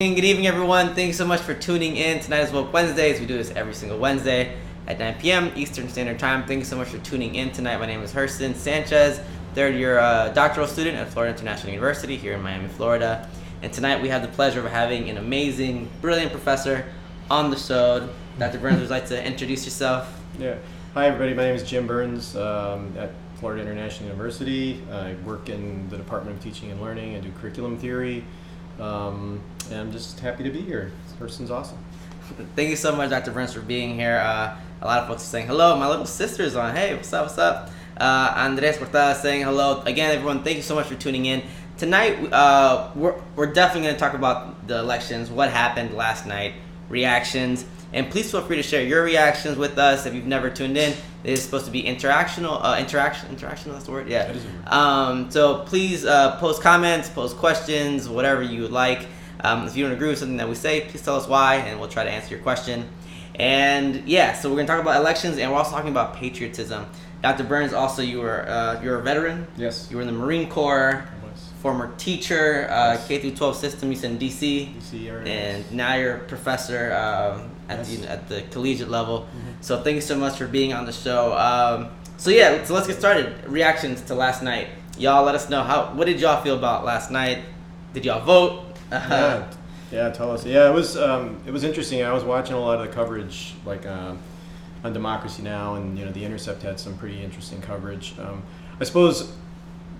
Good evening, everyone. Thanks so much for tuning in. Tonight is Woke Wednesdays. We do this every single Wednesday at 9 p.m. Eastern Standard Time. Thanks so much for tuning in tonight. My name is Hurston Sanchez, third-year doctoral student at Florida International University here in Miami, Florida. And tonight we have the pleasure of having an amazing, brilliant professor on the show. Dr. Burns, would you like to introduce yourself? Yeah. Hi, everybody. My name is Jim Burns at Florida International University. I work in the Department of Teaching and Learning. I do curriculum theory. And I'm just happy to be here. This person's awesome. Thank you so much, Dr. Burns, for being here. A lot of folks are saying hello. My little sister's on. Hey, what's up, what's up? Andres Portada saying hello. Again, everyone, thank you so much for tuning in. Tonight, we're definitely going to talk about the elections, what happened last night, reactions. And please feel free to share your reactions with us if you've never tuned in. It is supposed to be interactional. Interactional, that's the word? Yeah. That is a word. So please post comments, post questions, whatever you would like. If you don't agree with something that we say, please tell us why, and we'll try to answer your question. And yeah, so we're going to talk about elections, and we're also talking about patriotism. Dr. Burns, also you're a veteran. Yes. You were in the Marine Corps. Former teacher, Yes. K through 12 system. You said in DC, and now you're a professor at the collegiate level. Mm-hmm. So thank you so much for being on the show. So let's get started. Reactions to last night. Y'all, let us know what did y'all feel about last night? Did y'all vote? Yeah, tell us. Yeah, it was interesting. I was watching a lot of the coverage, like on Democracy Now, and The Intercept had some pretty interesting coverage. I suppose.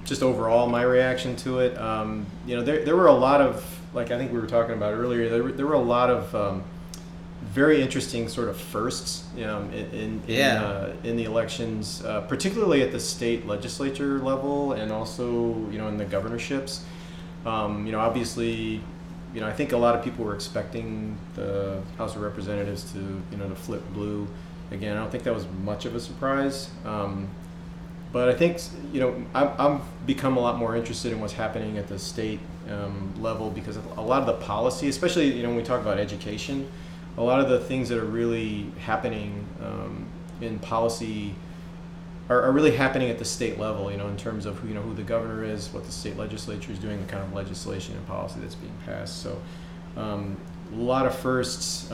Just overall, my reaction to it, there were a lot of, like I think we were talking about earlier, there were a lot of very interesting sort of firsts, in the elections, particularly at the state legislature level, and also in the governorships. Obviously, I think a lot of people were expecting the House of Representatives to flip blue again. I don't think that was much of a surprise. But I think, I've become a lot more interested in what's happening at the state level, because a lot of the policy, especially, when we talk about education, a lot of the things that are really happening in policy are really happening at the state level, in terms of who the governor is, what the state legislature is doing, the kind of legislation and policy that's being passed. So a lot of firsts,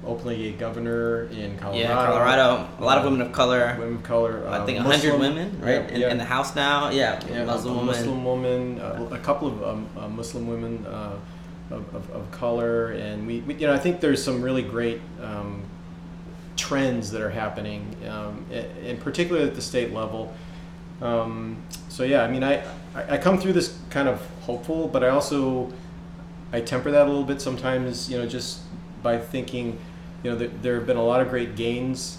openly gay governor in Colorado. Yeah, Colorado. A lot of women of color. Women of color. I think 100 women, right? Yeah. In the House now. Yeah, Muslim woman. A couple of Muslim women of color, and we I think there's some really great trends that are happening, in particular at the state level. I come through this kind of hopeful, but I temper that a little bit sometimes, just by thinking, there have been a lot of great gains,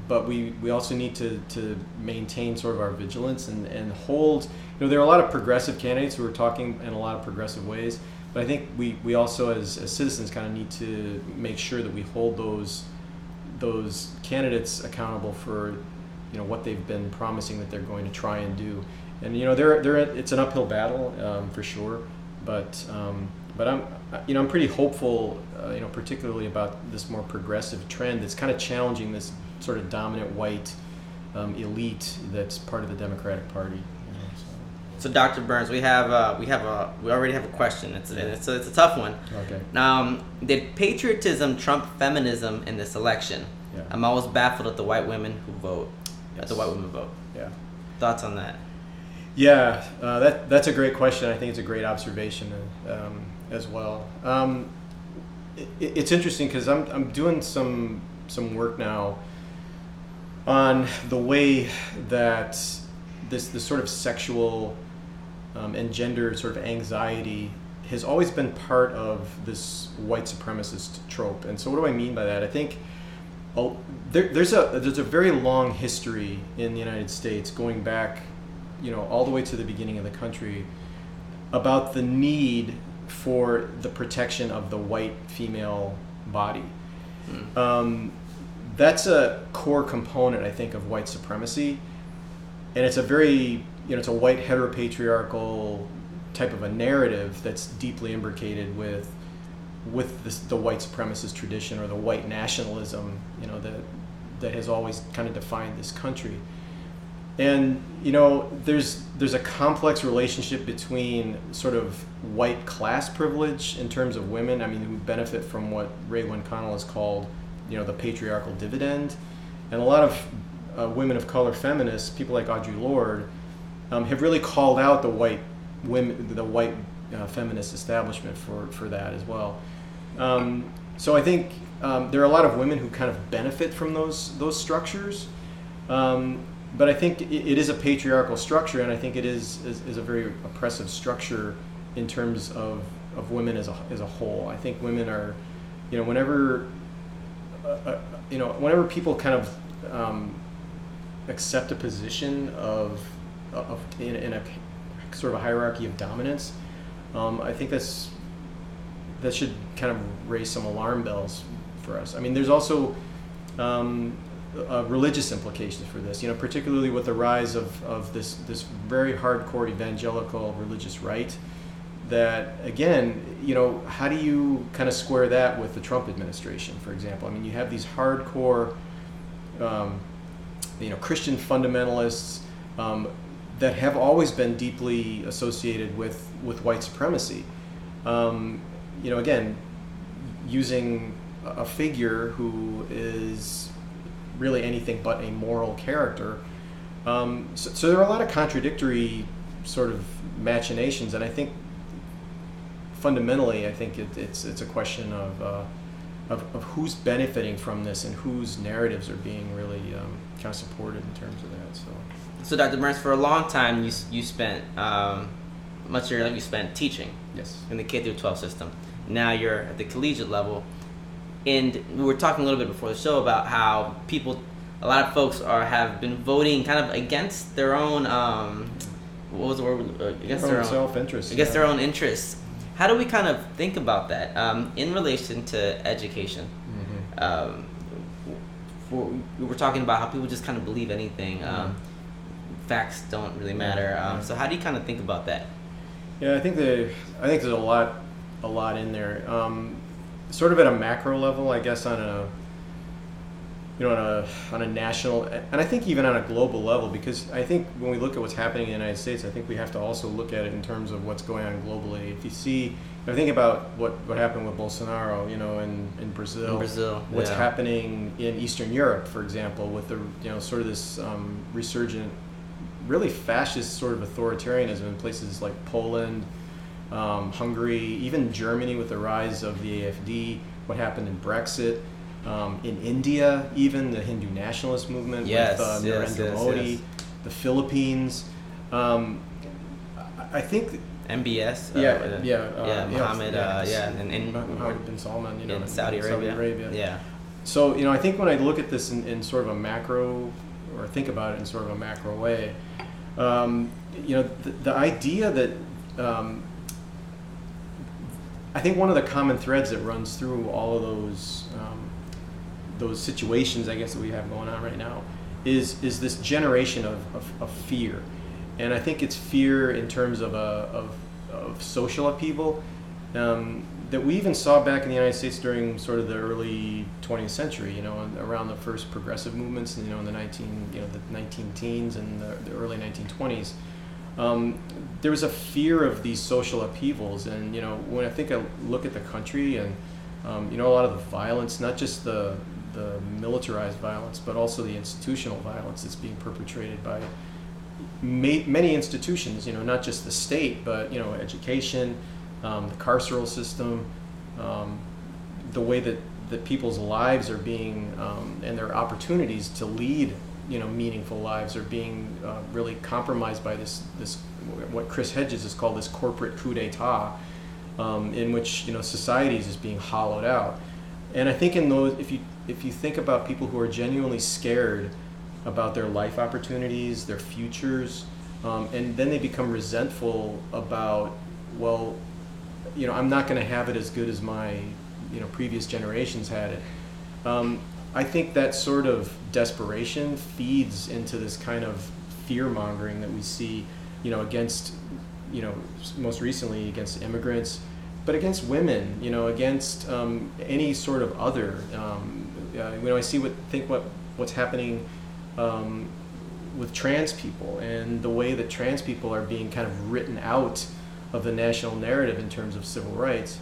but we also need to maintain sort of our vigilance and hold. There are a lot of progressive candidates who are talking in a lot of progressive ways, but I think we also as citizens kind of need to make sure that we hold those candidates accountable for what they've been promising that they're going to try and do. And it's an uphill battle, for sure, but I'm pretty hopeful, particularly about this more progressive trend that's kind of challenging this sort of dominant white elite that's part of the Democratic Party. So Dr. Burns, we already have a question. It's a tough one. Okay. Did patriotism trump feminism in this election? Yeah. I'm always baffled at the white women who vote. Yes. At the white women vote. Yeah. Thoughts on that? Yeah, that's a great question. I think it's a great observation as well. It's interesting because I'm doing some work now on the way that this sort of sexual and gender sort of anxiety has always been part of this white supremacist trope. And so what do I mean by that? I think there's a very long history in the United States going back all the way to the beginning of the country, about the need for the protection of the white female body. That's a core component, I think, of white supremacy, and it's a very, it's a white heteropatriarchal type of a narrative that's deeply imbricated with the white supremacist tradition, or the white nationalism, that has always kind of defined this country. And there's a complex relationship between sort of white class privilege in terms of women, I mean, who benefit from what Ray Connell has called, the patriarchal dividend. And a lot of women of color feminists, people like Audre Lorde, have really called out the white feminist establishment for that as well. So I think there are a lot of women who kind of benefit from those structures. But I think it is a patriarchal structure, and I think it is a very oppressive structure in terms of women as a whole. I think women are, whenever people kind of accept a position in a sort of a hierarchy of dominance, I think that should kind of raise some alarm bells for us. I mean, there's also religious implications for this, particularly with the rise of this very hardcore evangelical religious right. That again, how do you kind of square that with the Trump administration, for example? I mean, you have these hardcore, Christian fundamentalists that have always been deeply associated with white supremacy. Again, using a figure who is really anything but a moral character. So there are a lot of contradictory sort of machinations, and I think fundamentally, it's a question of who's benefiting from this and whose narratives are being really kind of supported in terms of that. So Dr. Burns, for a long time, you spent much of your life you spent teaching. Yes. In the K through 12 system. Now you're at the collegiate level. And we were talking a little bit before the show about how a lot of folks have been voting kind of against their own, what was the word? Against their own self-interest. Against their own interests. How do we kind of think about that in relation to education? Mm-hmm. We were talking about how people just kind of believe anything. Facts don't really matter. So how do you kind of think about that? Yeah, I think there's a lot in there. Sort of at a macro level, I guess, on a national, and I think even on a global level, because I think when we look at what's happening in the United States, I think we have to also look at it in terms of what's going on globally. If you see, I think about what happened with Bolsonaro, in Brazil, what's happening in Eastern Europe, for example, with the sort of this resurgent, really fascist sort of authoritarianism in places like Poland, Hungary, even Germany with the rise of the AfD, what happened in Brexit, in India, even the Hindu nationalist movement with Narendra Modi, the Philippines. I think MBS, Mohammed, and Mohammed bin Salman, in Saudi Arabia. Yeah. So I think when I look at this in sort of a macro, or think about it in sort of a macro way, the idea that I think one of the common threads that runs through all of those situations, I guess, that we have going on right now is this generation of fear. And I think it's fear in terms of social upheaval that we even saw back in the United States during sort of the early 20th century, around the first progressive movements, in the 19 teens and the early 1920s. There was a fear of these social upheavals, and when I look at the country and a lot of the violence, not just the militarized violence, but also the institutional violence that's being perpetrated by many institutions, not just the state, but education, the carceral system, the way that people's lives are being and their opportunities to lead meaningful lives are being really compromised by this what Chris Hedges has called this corporate coup d'etat, in which society is just being hollowed out. And I think in those, if you think about people who are genuinely scared about their life opportunities, their futures, and then they become resentful about, well, I'm not going to have it as good as my previous generations had it. I think that sort of desperation feeds into this kind of fear-mongering that we see, against, most recently against immigrants, but against women, against any sort of other. I think what's happening with trans people and the way that trans people are being kind of written out of the national narrative in terms of civil rights.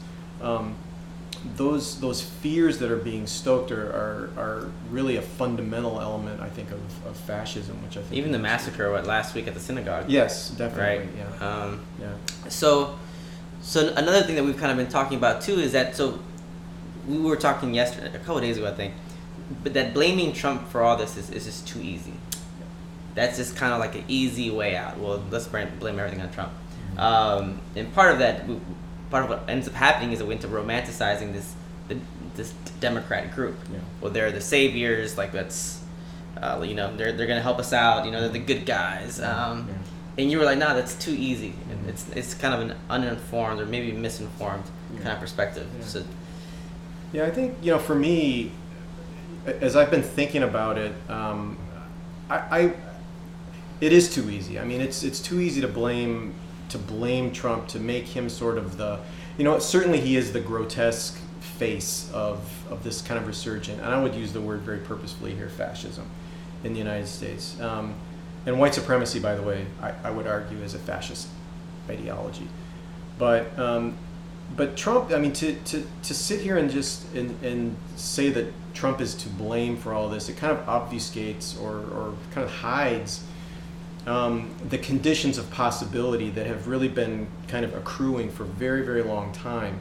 Those fears that are being stoked are really a fundamental element, I think, of fascism, which I think even the massacre last week at the synagogue. Yes, definitely. Right. Yeah. So another thing that we've kind of been talking about too is that we were talking yesterday, a couple of days ago, I think, but that blaming Trump for all this is just too easy. That's just kind of like an easy way out. Well, let's blame everything on Trump. And part of what ends up happening is that we end up romanticizing this Democratic group. Yeah. Well, they're the saviors, like that's, they're gonna help us out. They're the good guys. And you were like, nah, that's too easy. And it's kind of an uninformed or maybe misinformed kind of perspective. Yeah. So, yeah, I think for me, as I've been thinking about it, it is too easy. I mean, it's too easy to blame Trump, to make him sort of the, certainly he is the grotesque face of this kind of resurgent, and I would use the word very purposefully here, fascism in the United States. And white supremacy, by the way, I would argue is a fascist ideology. But Trump, I mean, to sit here and and say that Trump is to blame for all this, it kind of obfuscates or kind of hides the conditions of possibility that have really been kind of accruing for a very, very long time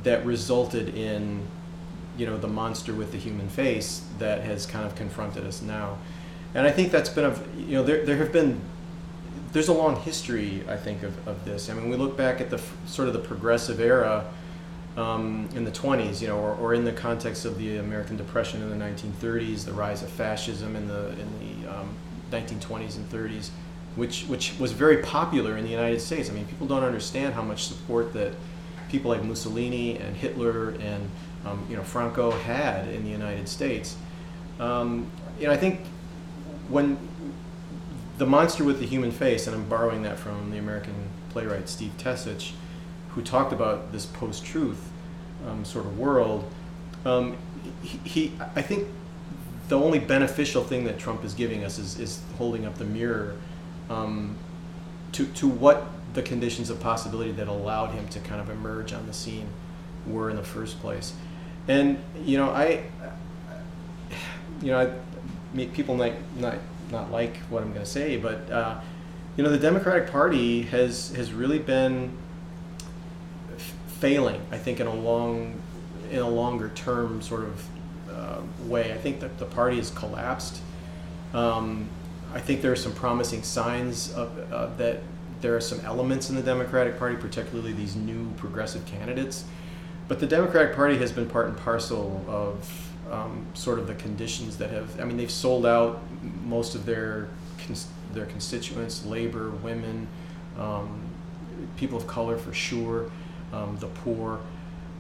that resulted in, the monster with the human face that has kind of confronted us now. And I think that's been, there's a long history, I think, of this. I mean, we look back at the sort of the progressive era in the 20s, or in the context of the American Depression in the 1930s, the rise of fascism in the 1920s and 30s, which was very popular in the United States. I mean, people don't understand how much support that people like Mussolini and Hitler and Franco had in the United States. I think when the monster with the human face, and I'm borrowing that from the American playwright Steve Tessich, who talked about this post-truth sort of world, I think the only beneficial thing that Trump is giving us is holding up the mirror to what the conditions of possibility that allowed him to kind of emerge on the scene were in the first place. And people might not like what I'm going to say, but the Democratic Party has really been failing, I think, in a longer term sort of way. I think that the party has collapsed. I think there are some promising signs of that there are some elements in the Democratic Party, particularly these new progressive candidates. But the Democratic Party has been part and parcel of sort of the conditions that they've sold out most of their constituents, labor, women, people of color for sure, the poor.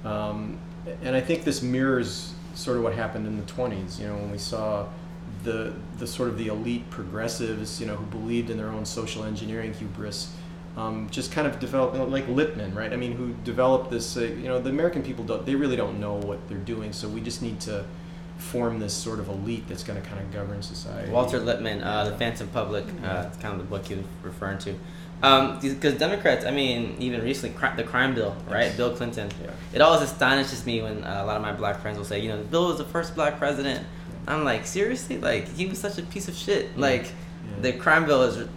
And I think this mirrors sort of what happened in the 20s, when we saw the sort of the elite progressives, who believed in their own social engineering hubris, just kind of developed, like Lippmann, right? I mean, who developed this, the American people really don't know what they're doing, so we just need to form this sort of elite that's going to kind of govern society. Walter Lippmann, The Phantom Public, it's kind of the book he was referring to. Because Democrats, I mean, even recently, the crime bill, right? Yes. Bill Clinton. Yeah. It always astonishes me when a lot of my black friends will say, the Bill was the first black president. Yeah. I'm like, seriously? Like, he was such a piece of shit. Yeah. Like, the crime bill is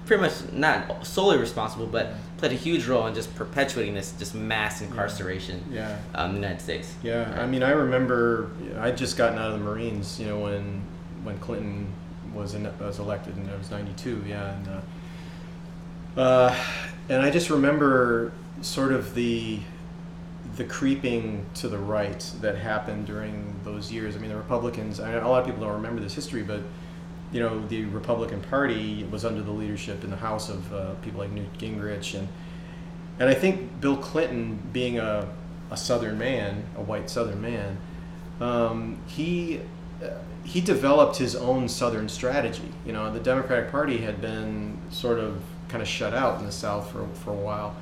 pretty much not solely responsible, but played a huge role in just perpetuating this just mass incarceration in the United States. Yeah, right? I mean, I remember I'd just gotten out of the Marines, when Clinton was elected, and it was 92, and I just remember sort of the creeping to the right that happened during those years. I mean, the Republicans, a lot of people don't remember this history, but the Republican Party was under the leadership in the House of people like Newt Gingrich, and I think Bill Clinton, being a Southern man, a white Southern man, he developed his own Southern strategy. The Democratic Party had been sort of kind of shut out in the South for a while,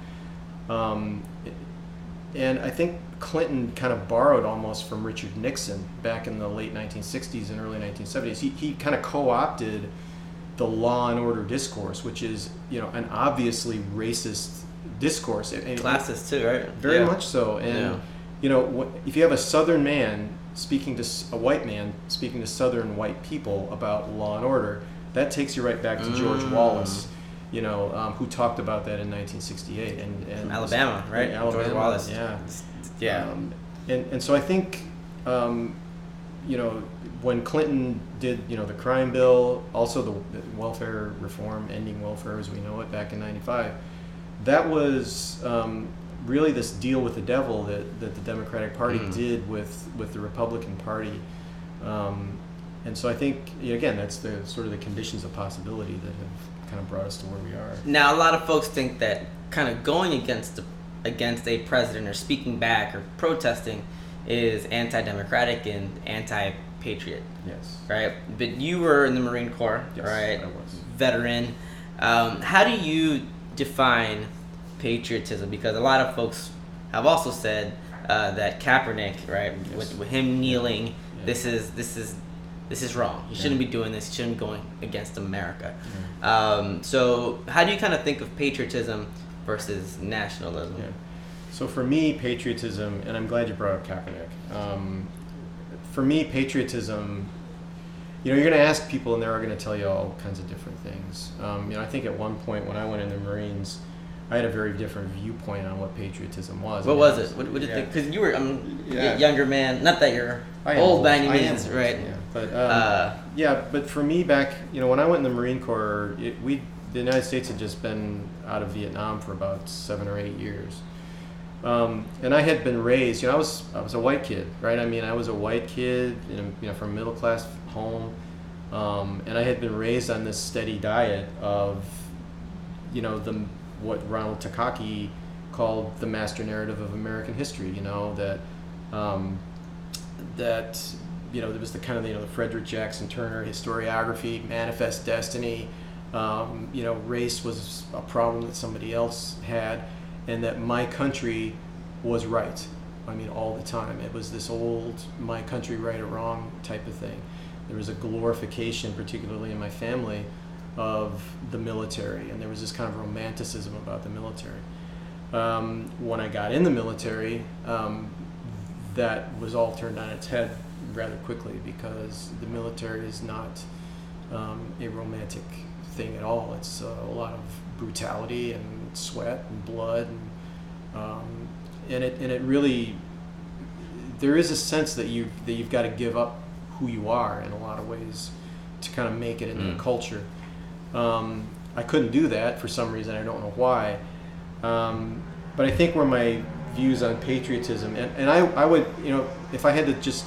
and I think Clinton kind of borrowed almost from Richard Nixon back in the late 1960s and early 1970s. He kind of co-opted the law and order discourse, which is, an obviously racist discourse. Classist too, right? Very much so. And, if you have a Southern man speaking to a white man speaking to Southern white people about law and order, that takes you right back to George Wallace, who talked about that in 1968. And from Alabama, right? Alabama, George Wallace. Yeah. And so I think, when Clinton did, the crime bill, also the welfare reform, ending welfare as we know it back in 95, that was really this deal with the devil that the Democratic Party did with the Republican Party. And so I think, again, that's the sort of the conditions of possibility that have kind of brought us to where we are. Now, a lot of folks think that kind of going against a president or speaking back or protesting is anti-democratic and anti-patriot. Yes. Right? But you were in the Marine Corps, yes, right? I was. Veteran. How do you define patriotism? Because a lot of folks have also said that Kaepernick, right, yes. with him kneeling, yeah. this is wrong. He shouldn't be doing this. He shouldn't be going against America. So how do you kind of think of patriotism versus nationalism? Yeah. So for me, patriotism, and I'm glad you brought up Kaepernick. For me, patriotism, you're going to ask people and they're going to tell you all kinds of different things. I think at one point when I went in the Marines, I had a very different viewpoint on what patriotism was. What was it? What did you think? Because you were a younger man. Not that you're old by any means, right? Yeah, but for me back, when I went in the Marine Corps, the United States had just been out of Vietnam for about 7 or 8 years. And I had been raised, I was a white kid, right? I mean, I was a white kid, from a middle class home, and I had been raised on this steady diet of, what Ronald Takaki called the master narrative of American history. That there was the kind of the Frederick Jackson Turner historiography, manifest destiny. Race was a problem that somebody else had. And that my country was right. I mean, all the time. It was this old, my country right or wrong type of thing. There was a glorification, particularly in my family, of the military. And there was this kind of romanticism about the military. When I got in the military, that was all turned on its head rather quickly, because the military is not a romantic thing at all. It's a lot of brutality and sweat and blood, and it really, there is a sense that you've got to give up who you are in a lot of ways to kind of make it into a culture. I couldn't do that for some reason. I don't know why, but I think where my views on patriotism, and I would, if I had to just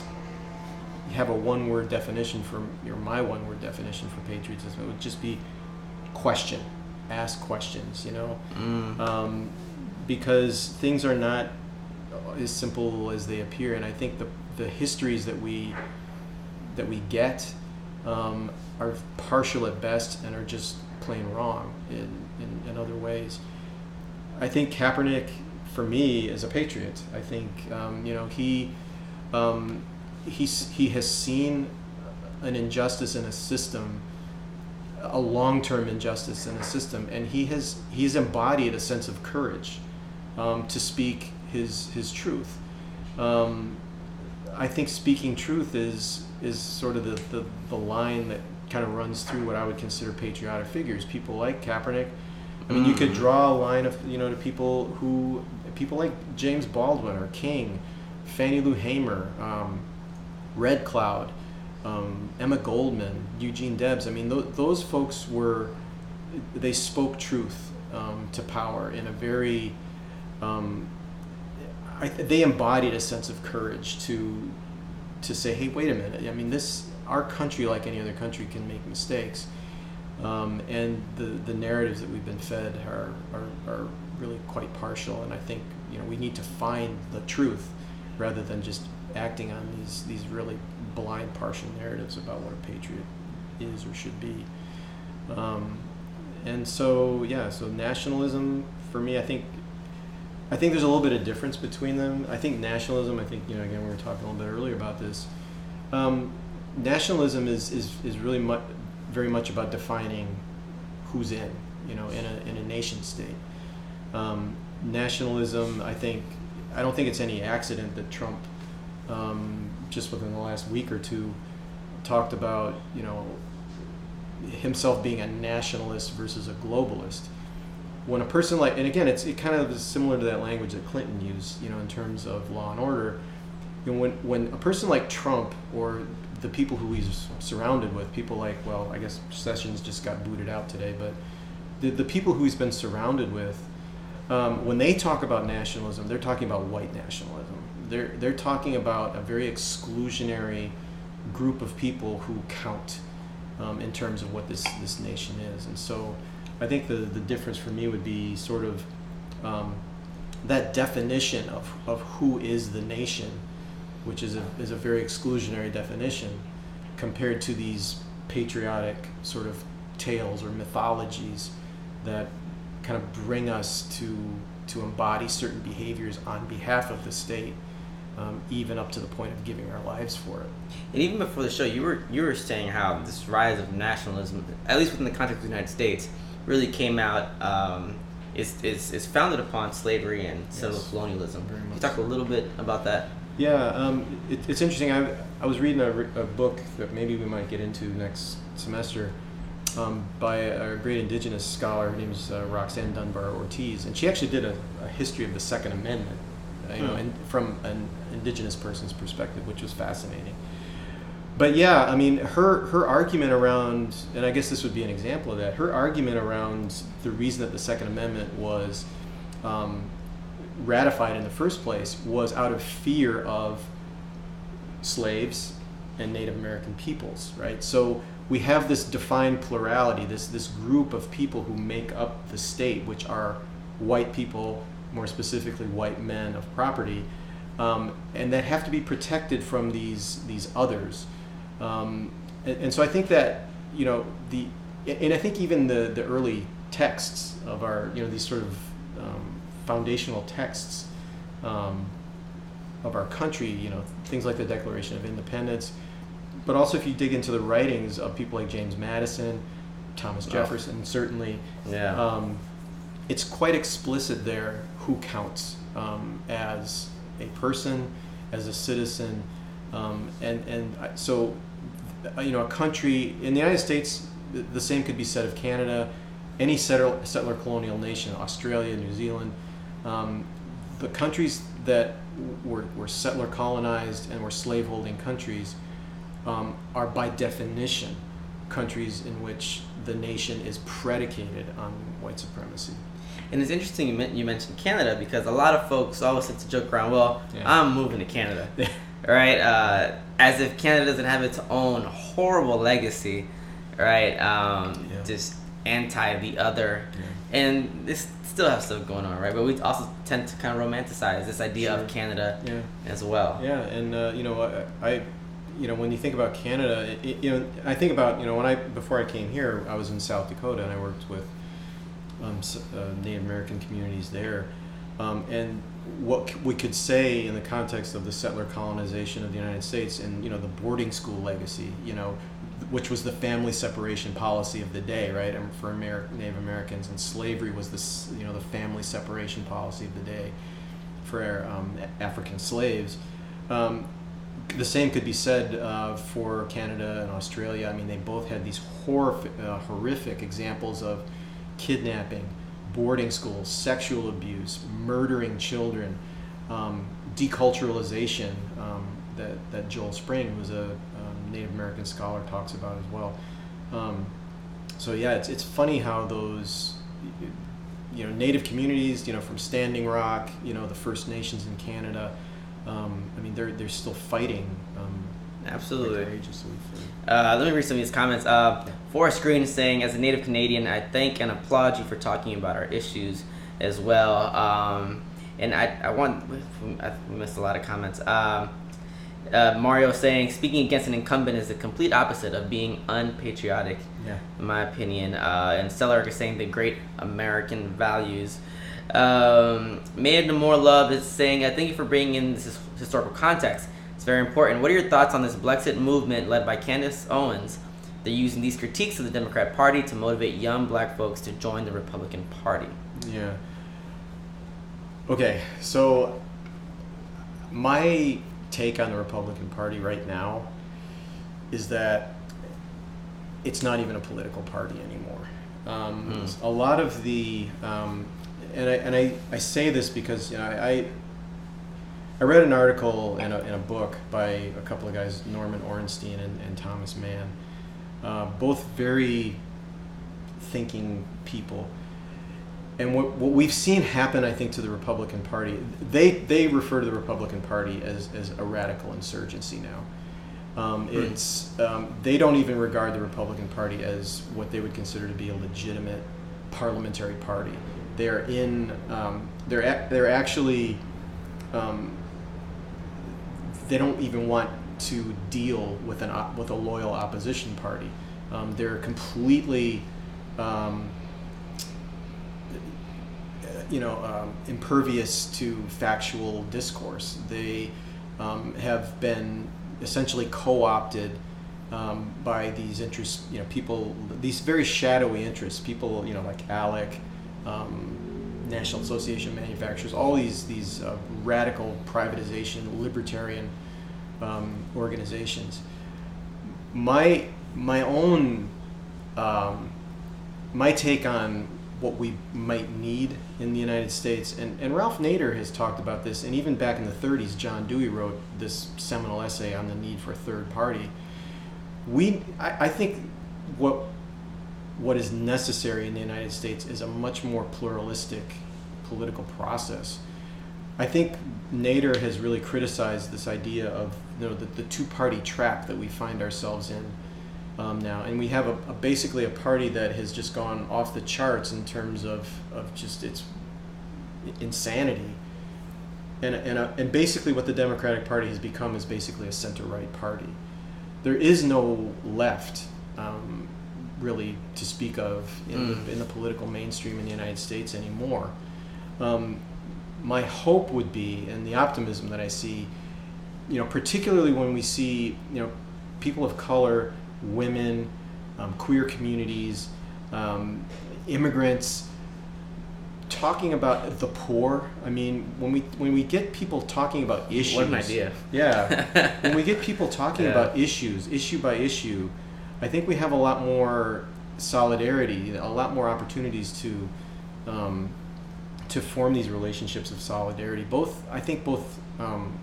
have a one-word definition my one-word definition for patriotism, it would just be question. Ask questions, because things are not as simple as they appear, and I think the histories that we get are partial at best and are just plain wrong in other ways. I think Kaepernick, for me, is a patriot. I think he has seen an injustice in a system, a long-term injustice in a system, and he's embodied a sense of courage to speak his truth. I think speaking truth is sort of the line that kind of runs through what I would consider patriotic figures. People like Kaepernick. I mean, you could draw a line of to people like James Baldwin or King, Fannie Lou Hamer, Red Cloud, Emma Goldman, Eugene Debs. I mean, those folks they spoke truth to power in a very, they embodied a sense of courage to say, hey, wait a minute. I mean, our country, like any other country, can make mistakes, and the narratives that we've been fed are really quite partial. And I think we need to find the truth rather than just acting on these really blind, partial narratives about what a patriot is or should be. And so nationalism, for me, I think there's a little bit of difference between them. I think nationalism, again, we were talking a little bit earlier about this. Nationalism is really very much about defining who's in a nation state. Nationalism, I don't think it's any accident that Trump, just within the last week or two, talked about himself being a nationalist versus a globalist. When a person and again, it kind of is similar to that language that Clinton used, in terms of law and order. When a person like Trump, or the people who he's surrounded with, people like, well, I guess Sessions just got booted out today, but the people who he's been surrounded with, when they talk about nationalism, they're talking about white nationalism. They're talking about a very exclusionary group of people who count in terms of what this nation is. And so I think the difference for me would be sort of that definition of who is the nation, which is a very exclusionary definition, compared to these patriotic sort of tales or mythologies that kind of bring us to embody certain behaviors on behalf of the state, even up to the point of giving our lives for it. And even before the show, you were saying how this rise of nationalism, at least within the context of the United States, really came out, is founded upon slavery and settler colonialism. Can you talk a little bit about that? Yeah, it's interesting. I was reading a book that maybe we might get into next semester, by a great indigenous scholar. Her name is Roxanne Dunbar Ortiz, and she actually did a history of the Second Amendment, and from an indigenous person's perspective, which was fascinating. But yeah, I mean, her argument around, and I guess this would be an example of that, her argument around the reason that the Second Amendment was ratified in the first place was out of fear of slaves and Native American peoples, right? So we have this defined plurality, this group of people who make up the state, which are white people, more specifically white men of property, and that have to be protected from these others. And so I think that, and I think even the early texts of our, these sort of foundational texts of our country, things like the Declaration of Independence, but also if you dig into the writings of people like James Madison, Thomas Jefferson, certainly, it's quite explicit there who counts as a person, as a citizen, so a country in the United States, the same could be said of Canada, any settler colonial nation, Australia, New Zealand. The countries that were settler colonized and were slaveholding countries are by definition countries in which the nation is predicated on white supremacy. And it's interesting you mentioned Canada, because a lot of folks always like to joke around, well, I'm moving to Canada, right? As if Canada doesn't have its own horrible legacy, right? Just anti the other. And this still have stuff going on, right? But we also tend to kind of romanticize this idea of Canada as well. Yeah, and when you think about Canada, I think about before I came here, I was in South Dakota and I worked with Native American communities there, and what we could say in the context of the settler colonization of the United States and the boarding school legacy, which was the family separation policy of the day, right? And for Native Americans, and slavery was the family separation policy of the day for African slaves. The same could be said for Canada and Australia. I mean, they both had these horrific examples of kidnapping, boarding schools, sexual abuse, murdering children, deculturalization that Joel Spring, who's a Native American scholar, talks about as well. So yeah, it's funny how those Native communities, from Standing Rock, the First Nations in Canada, I mean they're still fighting. Absolutely. Courageously. Let me read some of these comments. Forrest Green is saying, as a Native Canadian, I thank and applaud you for talking about our issues as well. And we missed a lot of comments. Mario saying, speaking against an incumbent is the complete opposite of being unpatriotic, in my opinion. And Stellar is saying the great American values. Made No More Love is saying, I thank you for bringing in this historical context. It's very important. What are your thoughts on this Brexit movement led by Candace Owens? They're using these critiques of the Democrat Party to motivate young black folks to join the Republican Party. Yeah. Okay, so my take on the Republican Party right now is that it's not even a political party anymore. A lot of the, and I say this because I read an article in a book by a couple of guys, Norman Orenstein and Thomas Mann, both very thinking people. And what we've seen happen, I think, to the Republican Party, they refer to the Republican Party as a radical insurgency now. They don't even regard the Republican Party as what they would consider to be a legitimate parliamentary party. They are they're actually, they don't even want to deal with a loyal opposition party. They're completely impervious to factual discourse. They have been essentially co-opted by these interests, people, these very shadowy interests, people, like ALEC, National Association of Manufacturers, all these radical privatization, libertarian organizations. My own my take on what we might need in the United States, and Ralph Nader has talked about this, and even back in the 30s, John Dewey wrote this seminal essay on the need for a third party. I think what is necessary in the United States is a much more pluralistic political process. I think Nader has really criticized this idea of the two-party trap that we find ourselves in now, and we have basically a party that has just gone off the charts in terms of just its insanity, and basically what the Democratic Party has become is basically a center-right party. There is no left really to speak of in the political mainstream in the United States anymore. My hope would be, and the optimism that I see, particularly when we see, people of color, women, queer communities, immigrants, talking about the poor. I mean, when we get people talking about issues. What an idea. Yeah. When we get people talking about issues, issue by issue, I think we have a lot more solidarity, a lot more opportunities to form these relationships of solidarity, both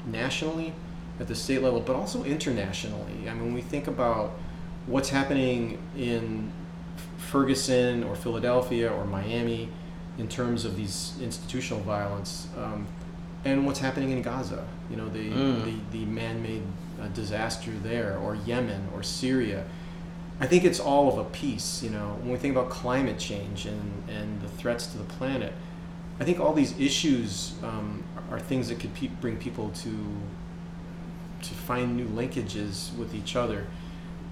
nationally at the state level, but also internationally. I mean, when we think about what's happening in Ferguson or Philadelphia or Miami in terms of these institutional violence, and what's happening in Gaza, the man-made disaster there, or Yemen or Syria, I think it's all of a piece. When we think about climate change and the threats to the planet, I think all these issues are things that could bring people to find new linkages with each other.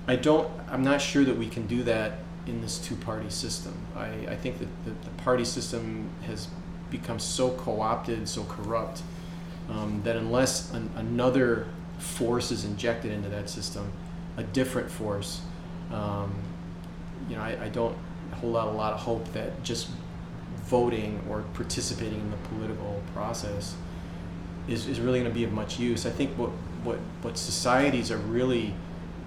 I'm not sure that we can do that in this two-party system. I think that the party system has become so co-opted, so corrupt, that unless another force is injected into that system, a different force, I don't hold out a lot of hope that just voting or participating in the political process is really going to be of much use. I think what societies are really,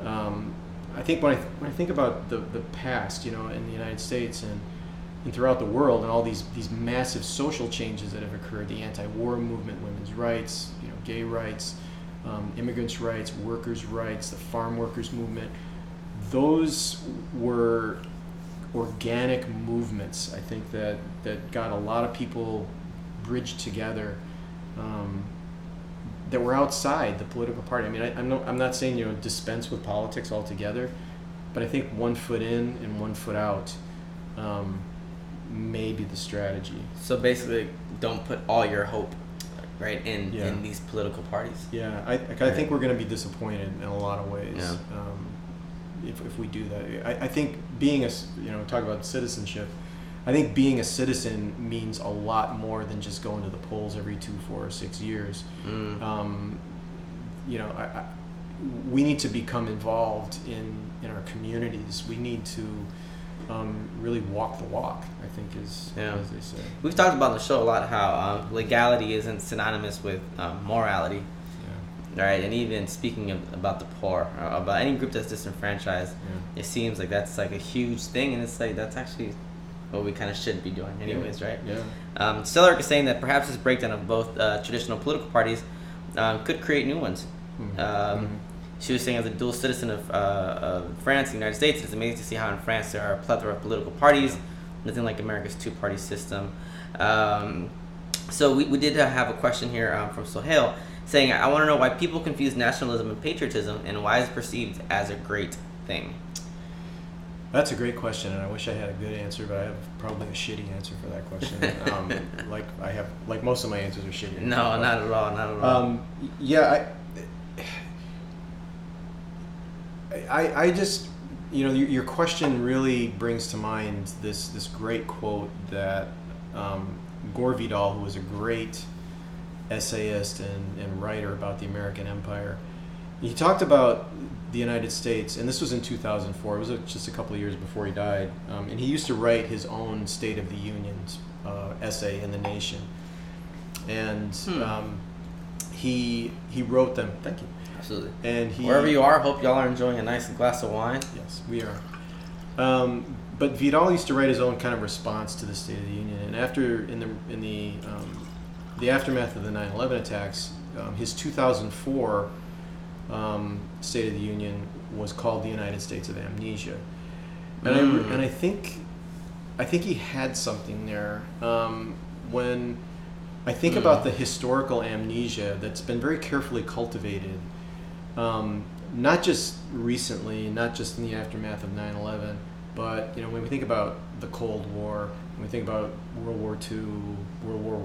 I think when I think about the past, in the United States and throughout the world, and all these massive social changes that have occurred, the anti-war movement, women's rights, gay rights, immigrants' rights, workers' rights, the farm workers' movement, those were organic movements, I think, that got a lot of people bridged together, that were outside the political party. I mean, I'm not saying dispense with politics altogether, but I think one foot in and one foot out may be the strategy. So basically, don't put all your hope, right, in these political parties. Yeah, I think we're going to be disappointed in a lot of ways. Yeah. If we do that. I think being talk about citizenship, I think being a citizen means a lot more than just going to the polls every 2, 4, or 6 years. we need to become involved in our communities. We need to really walk the walk, I think, as they say. We've talked about on the show a lot how legality isn't synonymous with morality. Right, and even speaking about the poor, or about any group that's disenfranchised, it seems like that's like a huge thing, and it's like that's actually what we kind of should be doing anyways, right? Yeah. Stellark is saying that perhaps this breakdown of both traditional political parties could create new ones. She was saying, as a dual citizen of France and the United States, it's amazing to see how in France there are a plethora of political parties, nothing like America's two-party system. So we did have a question here from Sohail, saying, I want to know why people confuse nationalism and patriotism and why it's perceived as a great thing. That's a great question, and I wish I had a good answer, but I have probably a shitty answer for that question. Like most of my answers are shitty. No, not at all. I just, your question really brings to mind this great quote that Gore Vidal, who was a great essayist and writer about the American Empire, he talked about the United States, and this was in 2004. It was just a couple of years before he died, and he used to write his own State of the Union essay in The Nation, and he wrote them. Thank you. Absolutely. And wherever you are, hope y'all are enjoying a nice glass of wine. Yes, we are. But Vidal used to write his own kind of response to the State of the Union, and after in the aftermath of the 9/11 attacks, his 2004 State of the Union was called the United States of Amnesia, and I think he had something there. When I think about the historical amnesia that's been very carefully cultivated, not just recently, not just in the aftermath of 9/11, but when we think about the Cold War, when we think about World War II, World War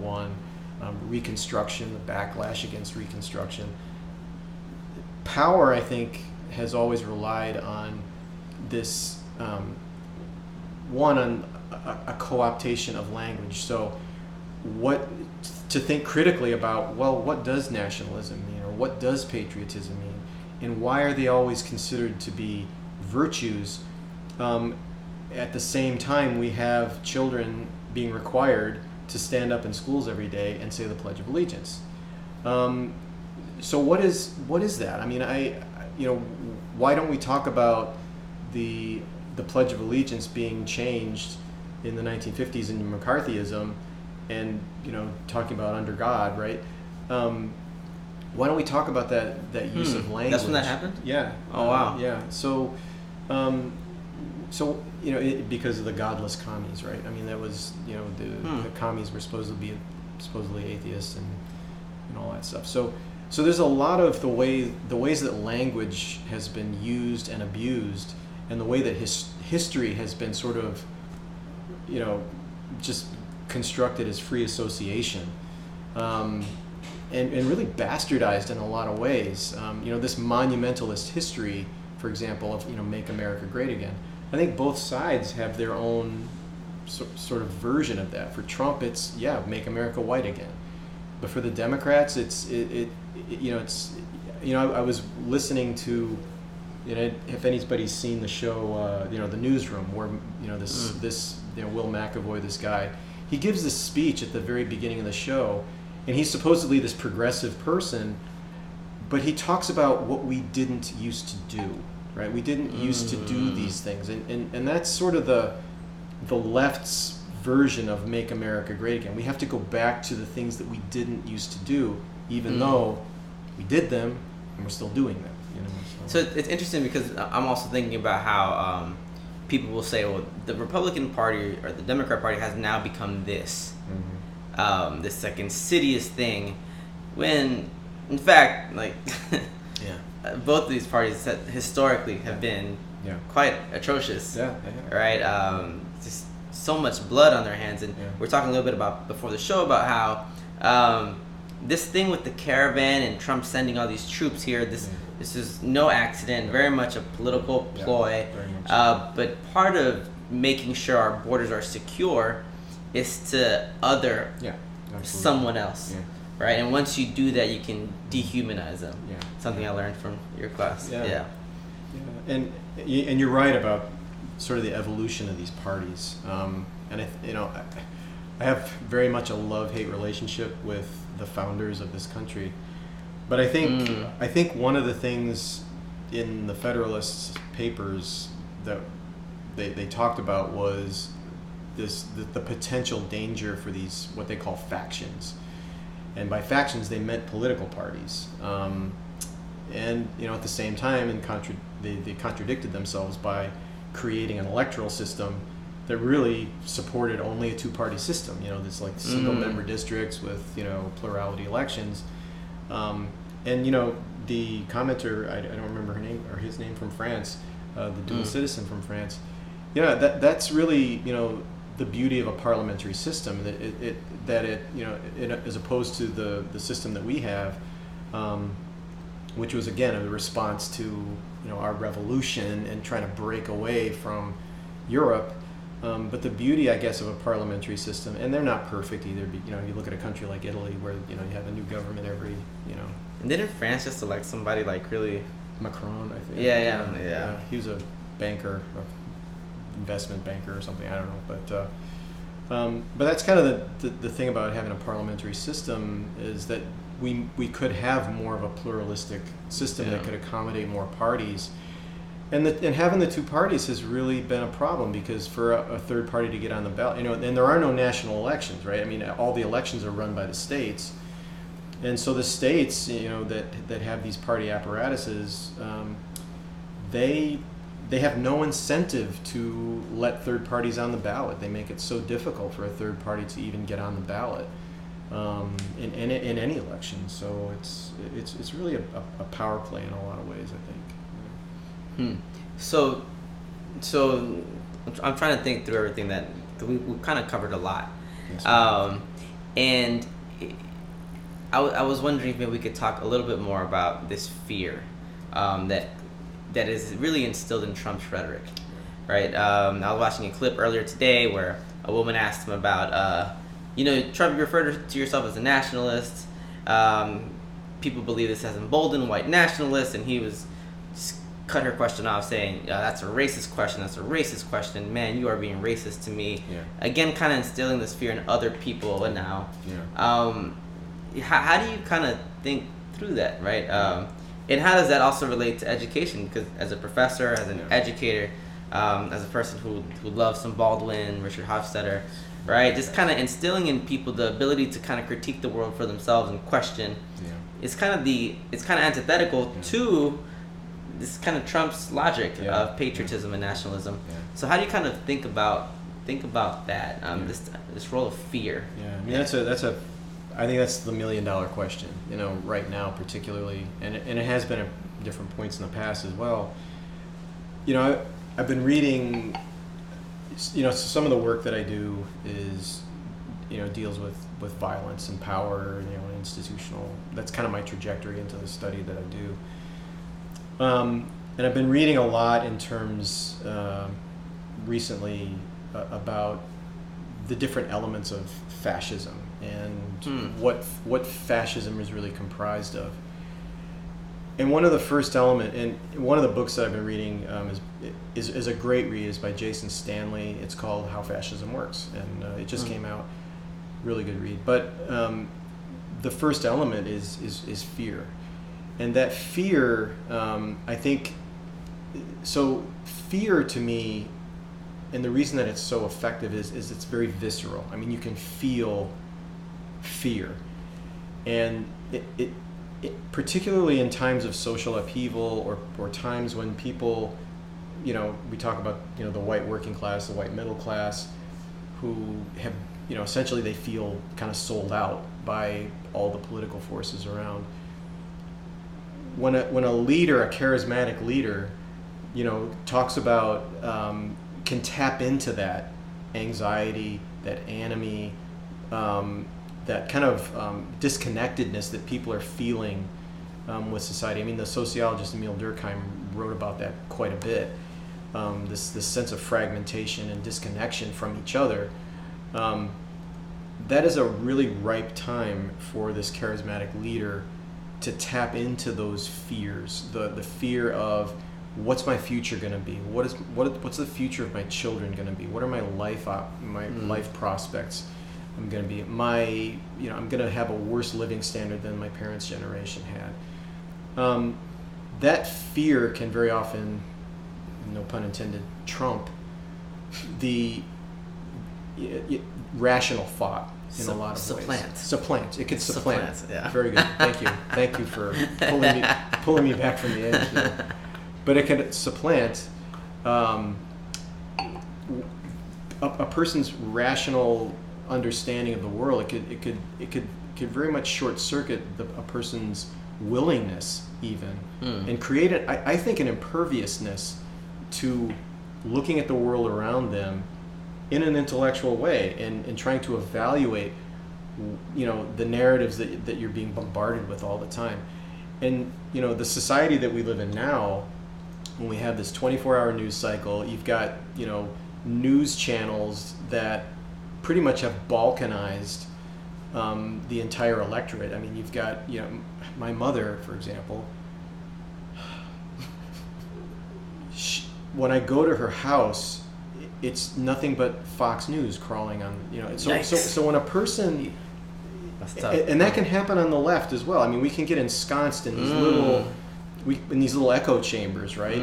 I, Reconstruction, the backlash against Reconstruction, power, I think, has always relied on this on a co-optation of language. So to think critically about, well, what does nationalism mean, or what does patriotism mean, and why are they always considered to be virtues? At the same time, we have children being required to stand up in schools every day and say the Pledge of Allegiance. So what is that? I mean, why don't we talk about the Pledge of Allegiance being changed in the 1950s into McCarthyism, and talking about under God, right? Why don't we talk about that use of language? That's when that happened? Yeah. Oh wow. Yeah. So because of the godless commies, right? I mean, that was the commies were supposedly atheists and all that stuff. So there's a lot of the ways that language has been used and abused, and the way that history has been sort of just constructed as free association, and really bastardized in a lot of ways. This monumentalist history, for example, of Make America Great Again. I think both sides have their own sort of version of that. For Trump, it's Make America White Again, but for the Democrats, I was listening to, if anybody's seen the show, The Newsroom, where this Will McAvoy, this guy, he gives this speech at the very beginning of the show, and he's supposedly this progressive person, but he talks about what we didn't used to do, right? We didn't used to do these things, and that's sort of the left's version of Make America Great Again. We have to go back to the things that we didn't used to do, even though we did them and we're still doing them. So it's interesting, because I'm also thinking about how people will say, well, the Republican Party or the Democrat Party has now become this, this like insidious thing, when in fact, like, both of these parties historically have been quite atrocious, right? Just so much blood on their hands, and we're talking a little bit about before the show about how this thing with the caravan and Trump sending all these troops here, this is no accident, very much a political ploy, but part of making sure our borders are secure is to other someone else, right? And once you do that, you can dehumanize them. Yeah. Something I learned from your class. Yeah. Yeah. Yeah. And you're right about sort of the evolution of these parties. And I have very much a love-hate relationship with the founders of this country. But I think one of the things in the Federalists Papers that they talked about was the potential danger for these what they call factions, and by factions they meant political parties. And at the same time, they contradicted themselves by creating an electoral system that really supported only a two-party system. This like single-member districts with plurality elections. And the commenter, I don't remember his name from France, the dual citizen from France. Yeah, that's really the beauty of a parliamentary system, that it as opposed to the system that we have, which was again a response to our revolution and trying to break away from Europe. But the beauty, I guess, of a parliamentary system, and they're not perfect either. You look at a country like Italy, where you have a new government every. And didn't France just elect somebody like really? Macron, I think. Yeah. He was a banker, investment banker or something. I don't know, but that's kind of the thing about having a parliamentary system, is that we could have more of a pluralistic system that could accommodate more parties. And having the two parties has really been a problem, because for a third party to get on the ballot, and there are no national elections, right? I mean, all the elections are run by the states, and so the states, that have these party apparatuses, they have no incentive to let third parties on the ballot. They make it so difficult for a third party to even get on the ballot in any election. So it's really a power play in a lot of ways, I think. So I'm trying to think through everything that we kind of covered a lot. Yes, and I was wondering if maybe we could talk a little bit more about this fear that is really instilled in Trump's rhetoric, right? I was watching a clip earlier today where a woman asked him about, Trump, you refer to yourself as a nationalist. People believe this has emboldened white nationalists, and he was cut her question off saying, that's a racist question, man, you are being racist to me. Again, kind of instilling this fear in other people. And now how do you kind of think through that, right? And how does that also relate to education? Because as a professor, as an educator, as a person who loves some Baldwin, Richard Hofstadter, right, just kind of instilling in people the ability to kind of critique the world for themselves and question, it's kind of antithetical to this kind of Trump's logic of patriotism and nationalism. So how do you kind of think about that, this role of fear? I mean, I think that's the $1 million question, right now particularly, and it has been at different points in the past as well. I've been reading, some of the work that I do is, deals with violence and power, and institutional. That's kind of my trajectory into the study that I do. And I've been reading a lot in terms recently about the different elements of fascism and what fascism is really comprised of. And one of the first element, and one of the books that I've been reading is a great read, is by Jason Stanley. It's called How Fascism Works, and it just came out. Really good read. But the first element is fear. And that fear, I think, so fear to me, and the reason that it's so effective is it's very visceral. I mean, you can feel fear. And it particularly in times of social upheaval or times when people, we talk about, the white working class, the white middle class, who have, essentially they feel kind of sold out by all the political forces around. When a leader, a charismatic leader, talks about, can tap into that anxiety, that anomie, that kind of disconnectedness that people are feeling with society. I mean, the sociologist Emil Durkheim wrote about that quite a bit. This sense of fragmentation and disconnection from each other. that is a really ripe time for this charismatic leader to tap into those fears, the fear of what's my future going to be, what's the future of my children going to be, what are my life prospects I'm going to be, I'm going to have a worse living standard than my parents' generation had. That fear can very often, no pun intended, trump the rational thought in a lot of ways. Supplant. It could supplant. Yeah. Very good. Thank you for pulling me back from the edge there. But it can supplant a person's rational understanding of the world. It could very much short circuit a person's willingness even, and create I think an imperviousness to looking at the world around them in an intellectual way, and trying to evaluate the narratives that you're being bombarded with all the time. And the society that we live in now, when we have this 24-hour news cycle, you've got news channels that pretty much have balkanized the entire electorate. I mean, you've got my mother, for example. When I go to her house, it's nothing but Fox News crawling on. So when a person, and that can happen on the left as well. I mean, we can get ensconced in these little echo chambers, right?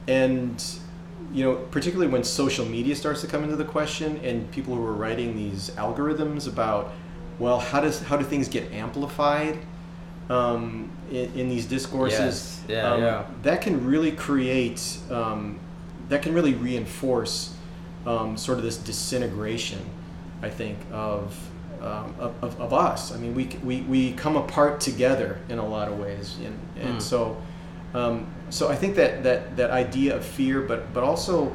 And particularly when social media starts to come into the question, and people who are writing these algorithms about, well, how do things get amplified in these discourses? That can really create, that can really reinforce sort of this disintegration, I think, of us. I mean, we come apart together in a lot of ways, and so I think that idea of fear, but also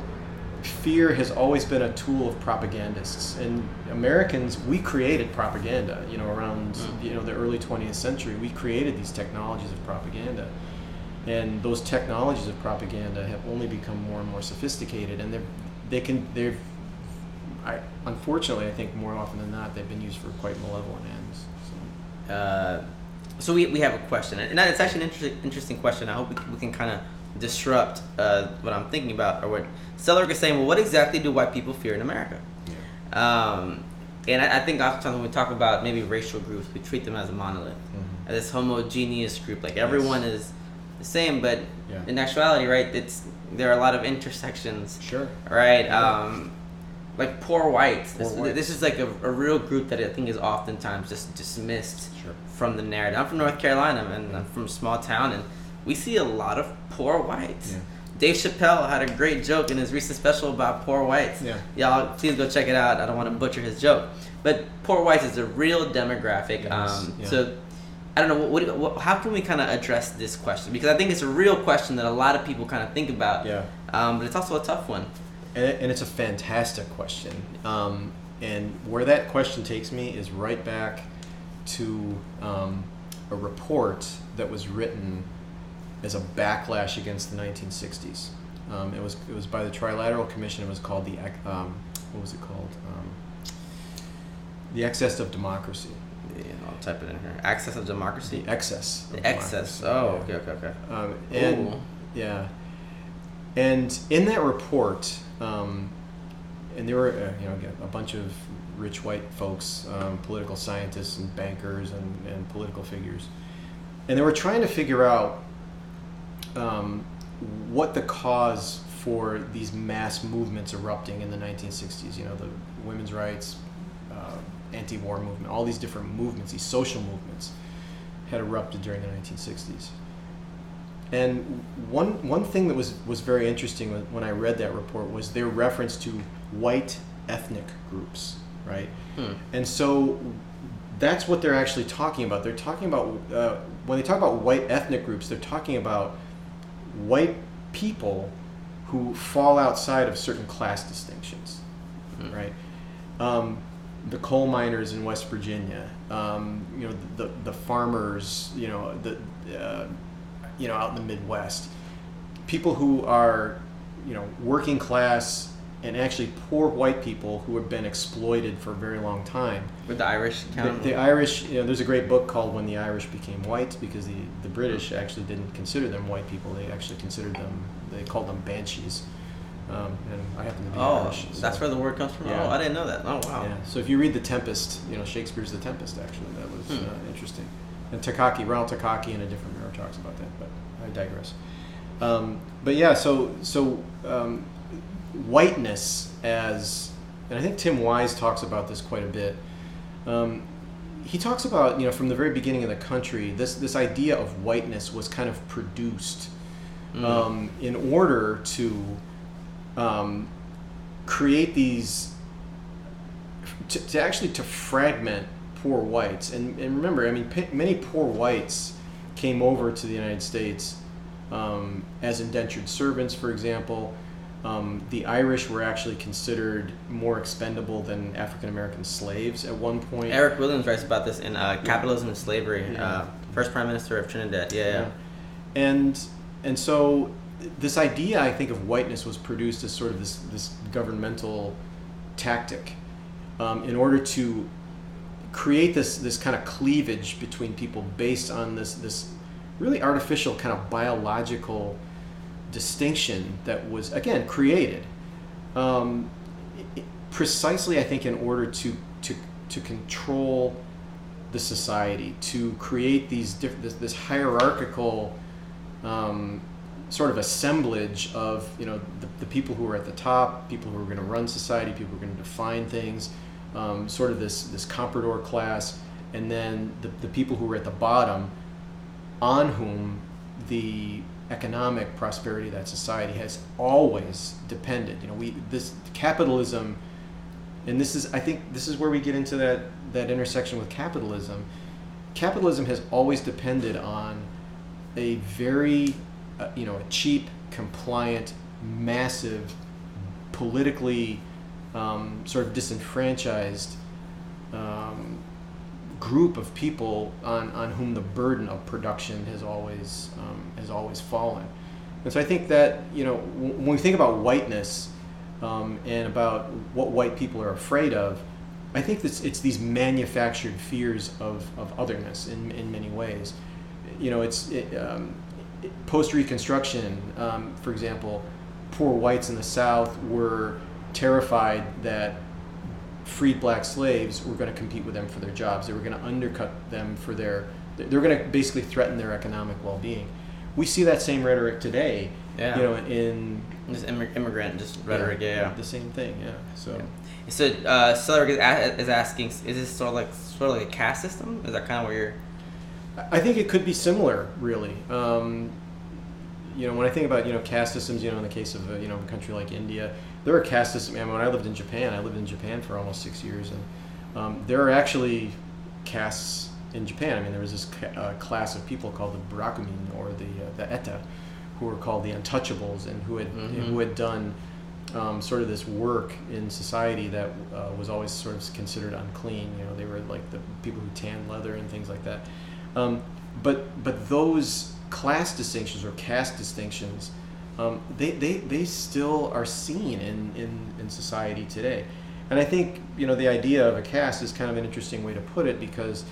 fear has always been a tool of propagandists. And Americans, we created propaganda, around the early 20th century. We created these technologies of propaganda, and those technologies of propaganda have only become more and more sophisticated, and unfortunately, I think more often than not, they've been used for quite malevolent ends. So we have a question, and it's actually an interesting question. I hope we can kind of disrupt what I'm thinking about, or what Sellerik is saying. Well, what exactly do white people fear in America? And I think oftentimes when we talk about maybe racial groups, we treat them as a monolith, as this homogeneous group, like everyone is the same. But in actuality, right, there are a lot of intersections. Sure. Right. Like poor whites. This is like a real group that I think is oftentimes just dismissed from the narrative. I'm from North Carolina, and I'm from a small town, and we see a lot of poor whites. Dave Chappelle had a great joke in his recent special about poor whites. Y'all, please go check it out. I don't want to butcher his joke. But poor whites is a real demographic. So I don't know, how can we kind of address this question? Because I think it's a real question that a lot of people kind of think about. But it's also a tough one. And it's a fantastic question. And where that question takes me is right back to a report that was written as a backlash against the 1960s. It was by the Trilateral Commission. It was called what was it called? The Excess of Democracy. Yeah, I'll type it in here. Access of Democracy? The Excess. The Excess. Oh, okay. And in that report, and there were again, a bunch of rich white folks, political scientists and bankers and political figures, and they were trying to figure out what the cause for these mass movements erupting in the 1960s. The women's rights, anti-war movement, all these different movements, these social movements, had erupted during the 1960s. And one thing that was very interesting when I read that report was their reference to white ethnic groups, right? And so that's what they're actually talking about. They're talking about, when they talk about white ethnic groups, they're talking about white people who fall outside of certain class distinctions, right? The coal miners in West Virginia, the farmers, out in the Midwest, people who are, working class, and actually poor white people who have been exploited for a very long time. With the Irish count? The Irish, there's a great book called When the Irish Became White, because the British actually didn't consider them white people. They actually they called them banshees. And I happen to be Irish. So. That's where the word comes from? Yeah. Oh, I didn't know that. Oh, wow. Yeah. So if you read The Tempest, Shakespeare's The Tempest, actually. That was interesting. And Ronald Takaki in A Different Mirror talks about that, but I digress. But yeah, so whiteness and I think Tim Wise talks about this quite a bit. He talks about, from the very beginning of the country, this idea of whiteness was kind of produced in order to create these, to fragment poor whites. And remember, many poor whites came over to the United States as indentured servants, for example. The Irish were actually considered more expendable than African American slaves at one point. Eric Williams writes about this in Capitalism and Slavery, first Prime Minister of Trinidad. Yeah. And so this idea, I think, of whiteness was produced as sort of this governmental tactic in order to create this kind of cleavage between people based on this really artificial kind of biological distinction that was, again, created precisely, I think, in order to control the society, to create this hierarchical sort of assemblage of the people who are at the top, people who are going to run society, people who are going to define things, sort of this comprador class, and then the people who are at the bottom, on whom the economic prosperity of that society has always depended. This capitalism, and I think this is where we get into that intersection with capitalism. Capitalism has always depended on a very a cheap, compliant, massive, politically sort of disenfranchised group of people on whom the burden of production has always fallen. And so I think that when we think about whiteness and about what white people are afraid of, I think it's these manufactured fears of otherness in many ways. Post-Reconstruction, for example, poor whites in the South were terrified that freed black slaves were going to compete with them for their jobs. They were going to undercut them they were going to basically threaten their economic well-being. We see that same rhetoric today. Yeah. In just immigrant rhetoric. Yeah. The same thing. Yeah. So. So Cedric is asking, is this sort of like a caste system? Is that kind of where you're? I think it could be similar, really. When I think about caste systems, in the case of a country like India, there are caste systems. When I lived in Japan for almost 6 years, and there are actually castes in Japan. There was this class of people called the Burakumin, or the Eta, who were called the untouchables, and who had done sort of this work in society that was always sort of considered unclean. They were like the people who tanned leather and things like that. But those class distinctions or caste distinctions, they still are seen in society today. And I think the idea of a caste is kind of an interesting way to put it, because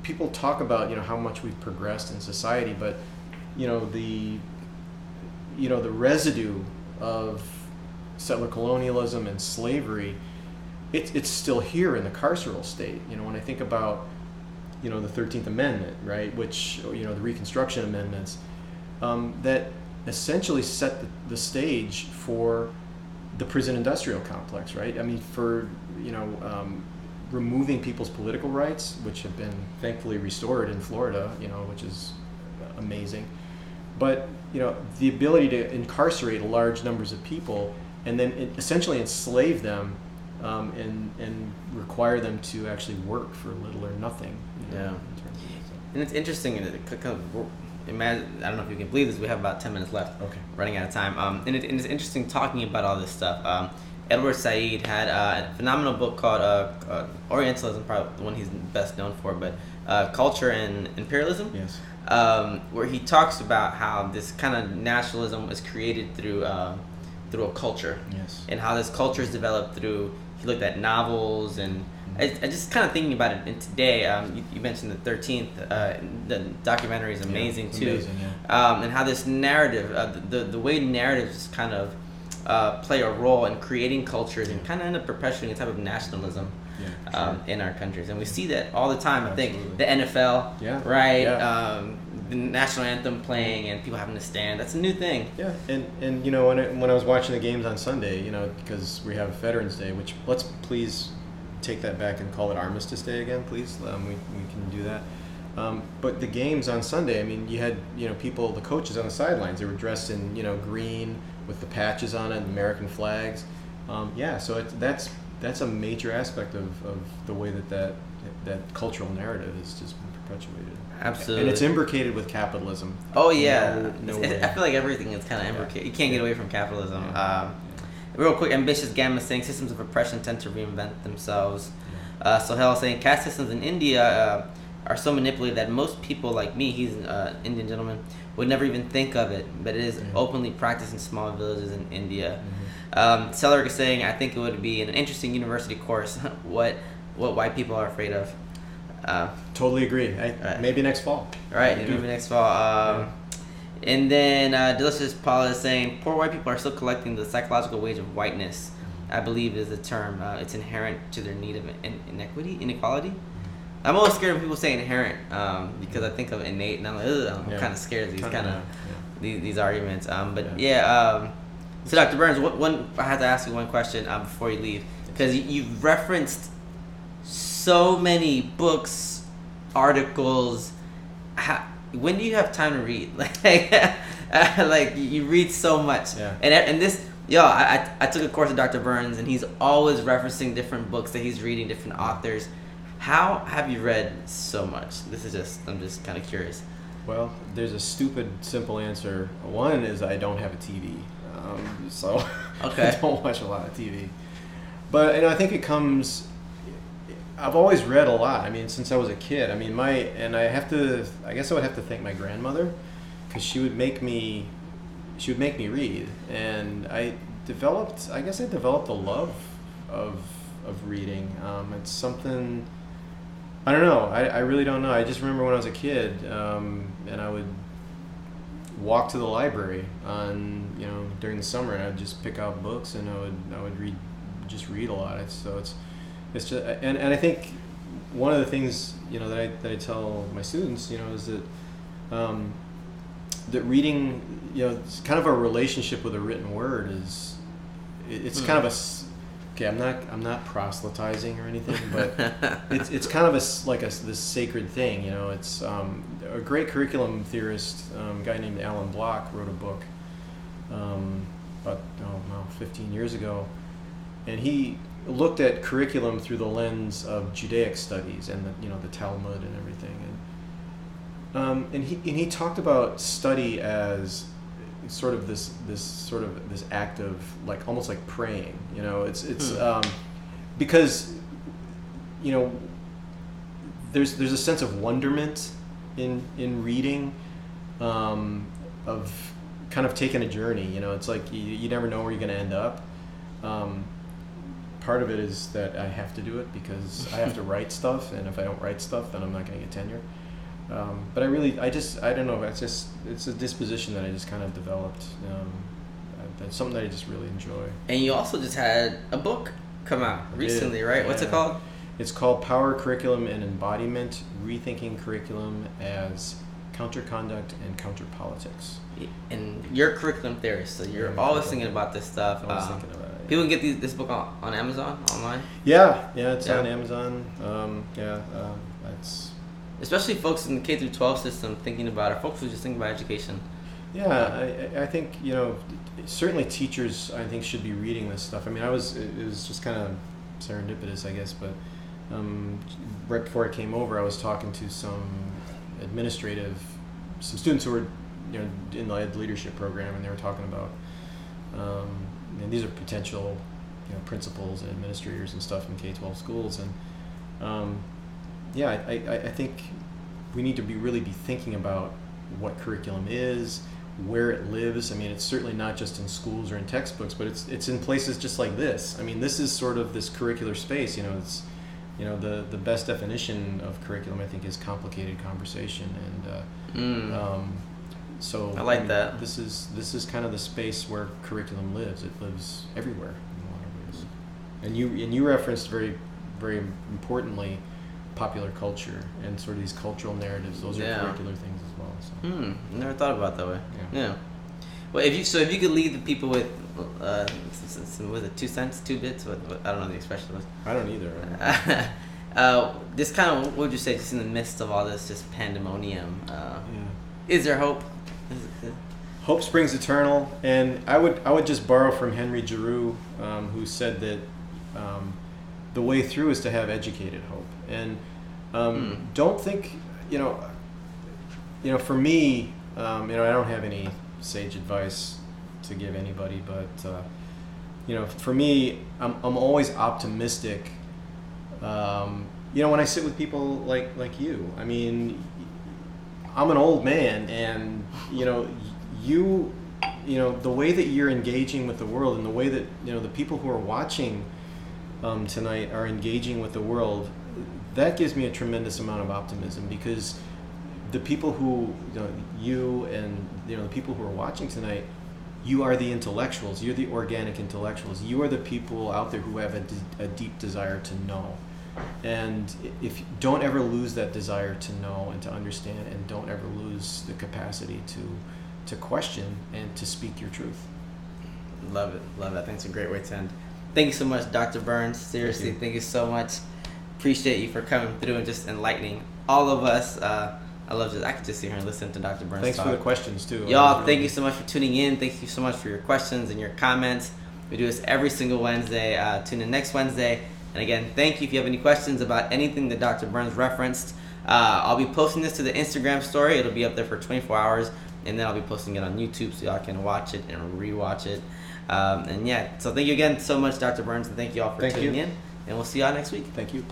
people talk about how much we've progressed in society, but the residue of settler colonialism and slavery, it's still here in the carceral state. When I think about the 13th Amendment, right, which the Reconstruction Amendments, that essentially set the stage for the prison industrial complex, right? For removing people's political rights, which have been thankfully restored in Florida, which is amazing. But the ability to incarcerate large numbers of people and then essentially enslave them and require them to actually work for little or nothing. Yeah. And it's interesting. Imagine, I don't know if you can believe this. We have about 10 minutes left. Okay. Running out of time. And it's interesting talking about all this stuff. Edward Said had a phenomenal book called Orientalism, probably the one he's best known for, but Culture and Imperialism. Yes. Where he talks about how this kind of nationalism was created through through a culture. Yes. And how this culture is developed through, he looked at novels, and I just kind of thinking about it. And today, you mentioned the 13th, the documentary is amazing too. Amazing, yeah. And how this narrative, the way narratives kind of play a role in creating cultures and kind of end up perpetuating a type of nationalism in our countries. And we see that all the time. Absolutely. I think the NFL, right? Yeah. The national anthem playing and people having to stand. That's a new thing. Yeah, and you know, when I was watching the games on Sunday, you know, because we have Veterans Day, which let's please take that back and call it Armistice Day again, please. We can do that. But the games on Sunday, I mean, you had, you know, people, the coaches on the sidelines, they were dressed in, you know, green with the patches on it, American flags. So that's a major aspect of the way that cultural narrative is just been perpetuated. Absolutely. And it's imbricated with capitalism. Oh yeah. No way. I feel like everything is kind of imbricated. You can't get away from capitalism. Real quick, Ambitious Gamma saying systems of oppression tend to reinvent themselves. Sohail saying caste systems in India are so manipulative that most people like me, he's an Indian gentleman, would never even think of it, but it is openly practiced in small villages in India. Celleric is saying, I think it would be an interesting university course what white people are afraid of. Totally agree. Maybe next fall. Right, maybe next fall. And then Delicious Paula is saying, poor white people are still collecting the psychological wage of whiteness, I believe is the term. It's inherent to their need of inequality. I'm always scared when people say inherent because I think of innate, and I'm like, I'm kind of scared of these these arguments. So Dr. Burns, I have to ask you one question before you leave, because you've referenced so many books, articles. When do you have time to read? Like you read so much, and this. I took a course with Dr. Burns, and he's always referencing different books that he's reading, different authors. How have you read so much? I'm just kind of curious. Well, there's a stupid, simple answer. One is I don't have a TV, so I don't watch a lot of TV. But I think it comes. I've always read a lot. I mean, since I was a kid. I mean, I guess I would have to thank my grandmother, because she would make me read, and I developed a love of reading. It's something, I don't know. I really don't know. I just remember when I was a kid, and I would walk to the library during the summer, and I'd just pick out books, and I would read a lot. It's just, and I think one of the things that I tell my students is that that reading, it's kind of a relationship with a written word it's kind of a, I'm not proselytizing or anything, but it's kind of this sacred thing, it's a great curriculum theorist, a guy named Allan Block wrote a book about 15 years ago, and he looked at curriculum through the lens of Judaic studies and the Talmud and everything, and he talked about study as sort of this act of almost like praying, it's because there's a sense of wonderment in reading, of kind of taking a journey, it's like you never know where you're going to end up. Part of it is that I have to do it because I have to write stuff, and if I don't write stuff, then I'm not going to get tenure. But I don't know. It's a disposition that I just kind of developed. That's something that I just really enjoy. And you also just had a book come out recently, right? What's it called? It's called Power, Curriculum, and Embodiment: Rethinking Curriculum as Counterconduct and Counterpolitics. And you're a curriculum theorist, so you're always thinking about this stuff. Always thinking about it. People can get this book on Amazon online. Yeah, it's on Amazon. That's. Especially folks in the K through 12 system thinking about it, or folks who just think about education. Yeah, I think certainly teachers I think should be reading this stuff. I mean, it was just kind of serendipitous, I guess, but right before I came over, I was talking to some students who were in the leadership program, and they were talking about and these are potential principals and administrators and stuff in K-12 schools, and I think we need to really be thinking about what curriculum is, where it lives. I mean, it's certainly not just in schools or in textbooks, but it's in places just like this. I mean, this is sort of this curricular space. It's the best definition of curriculum, I think, is complicated conversation, and so I like that. This is kind of the space where curriculum lives. It lives everywhere in a lot of ways. And you referenced very, very importantly popular culture and sort of these cultural narratives. Those are curricular things as well. So. Never thought about it that way. Yeah. Well, if you could leave the people with was it 2 cents, 2 bits? What I don't know the expression was. I don't either. This kind of, what would you say, just in the midst of all this just pandemonium, is there hope? Hope springs eternal, and I would just borrow from Henry Giroux, who said that the way through is to have educated hope, and don't think for me, I don't have any sage advice to give anybody, but for me, I'm always optimistic. When I sit with people like you, I mean, I'm an old man, and the way that you're engaging with the world, and the way that the people who are watching tonight are engaging with the world, that gives me a tremendous amount of optimism, because the people who you and the people who are watching tonight, you are the intellectuals. You're the organic intellectuals. You are the people out there who have a deep desire to know. And if don't ever lose that desire to know and to understand, and don't ever lose the capacity to question and to speak your truth. Love it. I think it's a great way to end. Thank you so much, Dr. Burns. Seriously, thank you so much. Appreciate you for coming through and just enlightening all of us. I could just sit here and listen to Dr. Burns Thanks talk. for the questions, too. Y'all, thank you so much for tuning in. Thank you so much for your questions and your comments. We do this every single Wednesday. Tune in next Wednesday. And again, thank you. If you have any questions about anything that Dr. Burns referenced, I'll be posting this to the Instagram story. It'll be up there for 24 hours. And then I'll be posting it on YouTube so y'all can watch it and rewatch it. So thank you again so much, Dr. Burns. And thank you all for tuning in. And we'll see y'all next week. Thank you.